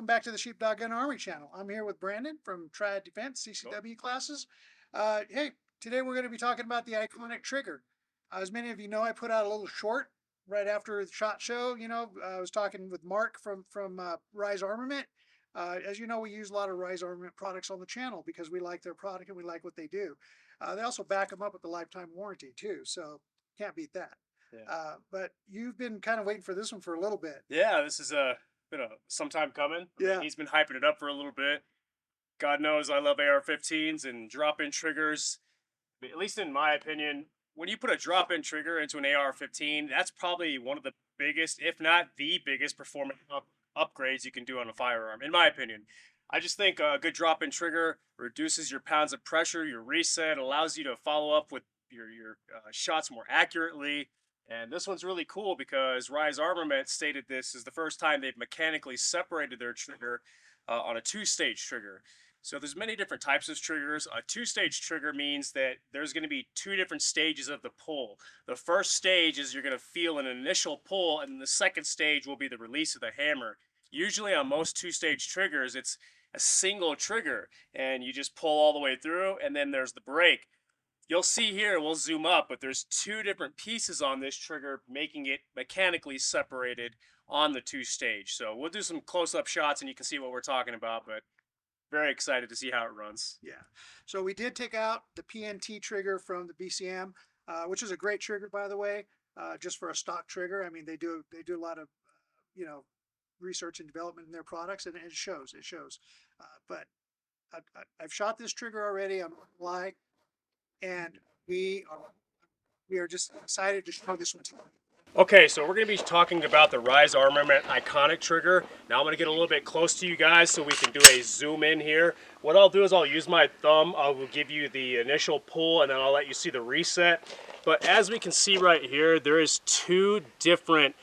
welcome back to the Sheepdog Gun Armory channel. I'm here with Brandon from Triad Defense CCW classes. Hey, today we're going to be talking about the Iconic trigger. As many of you know, I put out a little short right after the SHOT Show. I was talking with Mark from RISE Armament. As you know, we use a lot of RISE Armament products on the channel because we like their product and we like what they do. They also back them up with the lifetime warranty too, so can't beat that. Yeah. But you've been kind of waiting for this one for a little bit. Yeah, this is been some time coming. Yeah, he's been hyping it up for a little bit. God knows I love AR-15s and drop-in triggers. At least in my opinion, when you put a drop-in trigger into an AR-15, that's probably one of the biggest, if not the biggest, performance upgrades you can do on a firearm, in my opinion. I just think a good drop-in trigger reduces your pounds of pressure, your reset, allows you to follow up with your shots more accurately. And this one's really cool because RISE Armament stated this is the first time they've mechanically separated their trigger on a two-stage trigger. So there's many different types of triggers. A two-stage trigger means that there's going to be two different stages of the pull. The first stage is you're going to feel an initial pull, and the second stage will be the release of the hammer. Usually on most two-stage triggers, it's a single trigger, and you just pull all the way through, and then there's the break. You'll see here, we'll zoom up, but there's two different pieces on this trigger, making it mechanically separated on the two-stage. So we'll do some close-up shots, and you can see what we're talking about, but very excited to see how it runs. Yeah. So we did take out the PNT trigger from the BCM, which is a great trigger, by the way, just for a stock trigger. I mean, they do a lot of, research and development in their products, and it shows. But I've shot this trigger already on fly. And we are just excited to show this one to you. Okay, so we're going to be talking about the RISE Armament Iconic trigger. Now I'm going to get a little bit close to you guys so we can do a zoom in here. What I'll do is I'll use my thumb. I will give you the initial pull, and then I'll let you see the reset. But as we can see right here, there is two different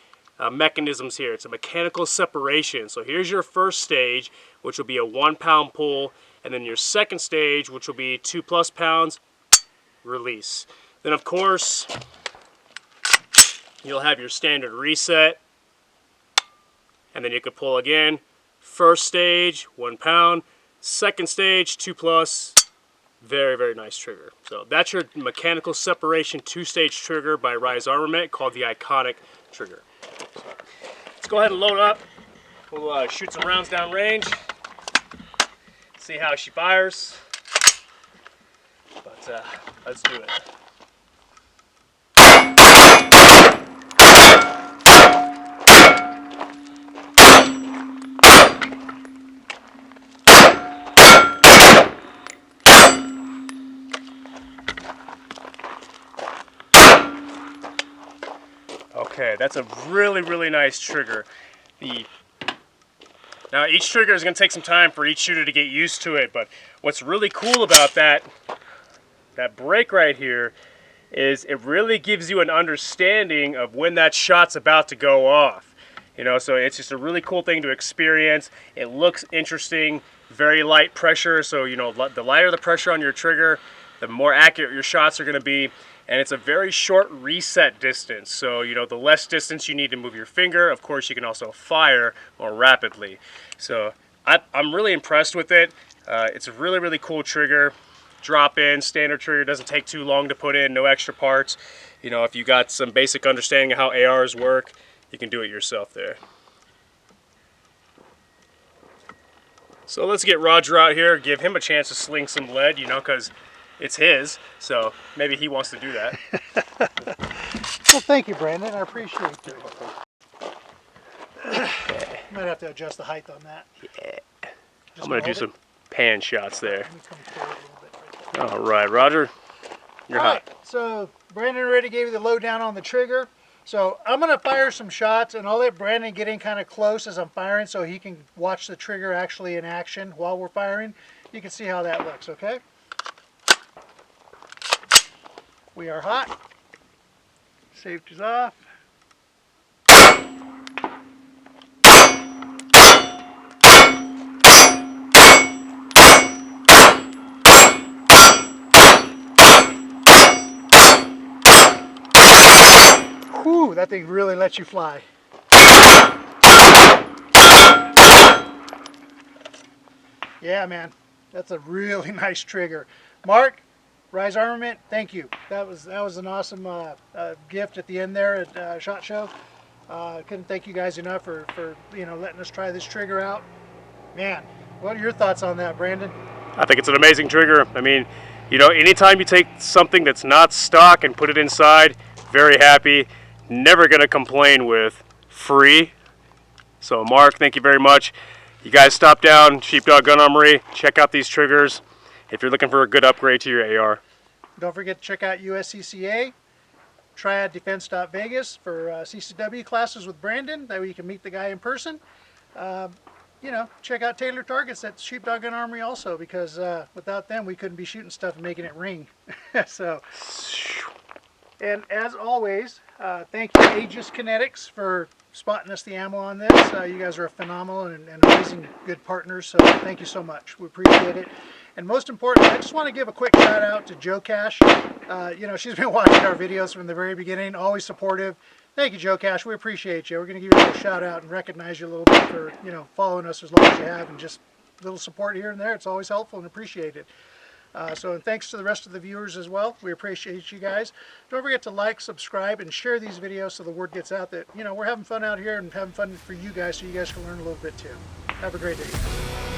mechanisms here. It's a mechanical separation. So here's your first stage, which will be a 1 pound pull, and then your second stage, which will be 2+ pounds, release. Then of course you'll have your standard reset, and then you could pull again. First stage 1 pound, second stage 2+. Very, very nice trigger. So that's your mechanical separation two-stage trigger by RISE Armament, called the Iconic trigger. So let's go ahead and load up. We'll shoot some rounds down range, see how she fires. But let's do it. Okay, that's a really, really nice trigger. Now each trigger is going to take some time for each shooter to get used to it, but what's really cool about that break right here is it really gives you an understanding of when that shot's about to go off. So it's just a really cool thing to experience. It looks interesting, very light pressure, so the lighter the pressure on your trigger, the more accurate your shots are going to be. And it's a very short reset distance, so the less distance you need to move your finger. Of course, you can also fire more rapidly. So I'm really impressed with it. It's a really, really cool trigger. Drop in, standard trigger, doesn't take too long to put in, no extra parts. If you got some basic understanding of how ARs work, you can do it yourself there. So let's get Roger out here, give him a chance to sling some lead, because it's his, so maybe he wants to do that. Well, thank you, Brandon. I appreciate it. Okay. Might have to adjust the height on that. Yeah. I'm going to do some pan shots there. Let me come forward a little bit right there. All right, Roger. You're hot. Right, so Brandon already gave you the lowdown on the trigger. So I'm going to fire some shots, and I'll let Brandon get in kind of close as I'm firing so he can watch the trigger actually in action while we're firing. You can see how that looks, okay? We are hot. Safety's off. Whew, that thing really lets you fly. Yeah, man, that's a really nice trigger. Mark, RISE Armament, thank you. That was an awesome gift at the end there at SHOT Show. Couldn't thank you guys enough for letting us try this trigger out. Man, what are your thoughts on that, Brandon? I think it's an amazing trigger. I mean, anytime you take something that's not stock and put it inside, very happy. Never going to complain with. Free. So, Mark, thank you very much. You guys stop down, Sheepdog Gun Armory, check out these triggers if you're looking for a good upgrade to your AR. Don't forget to check out USCCA, triaddefense.vegas for CCW classes with Brandon. That way you can meet the guy in person. Check out Taylor Targets at Sheepdog Gun Armory also, because without them we couldn't be shooting stuff and making it ring. So, and as always, thank you Aegis Kinetics for spotting us the ammo on this. You guys are a phenomenal and amazing good partners, so thank you so much. We appreciate it. And most importantly, I just want to give a quick shout out to Joe Cash. She's been watching our videos from the very beginning, always supportive. Thank you, Joe Cash. We appreciate you. We're going to give you a little shout out and recognize you a little bit for following us as long as you have, and just a little support here and there. It's always helpful and appreciated. And thanks to the rest of the viewers as well. We appreciate you guys. Don't forget to like, subscribe, and share these videos so the word gets out that we're having fun out here and having fun for you guys, so you guys can learn a little bit too. Have a great day.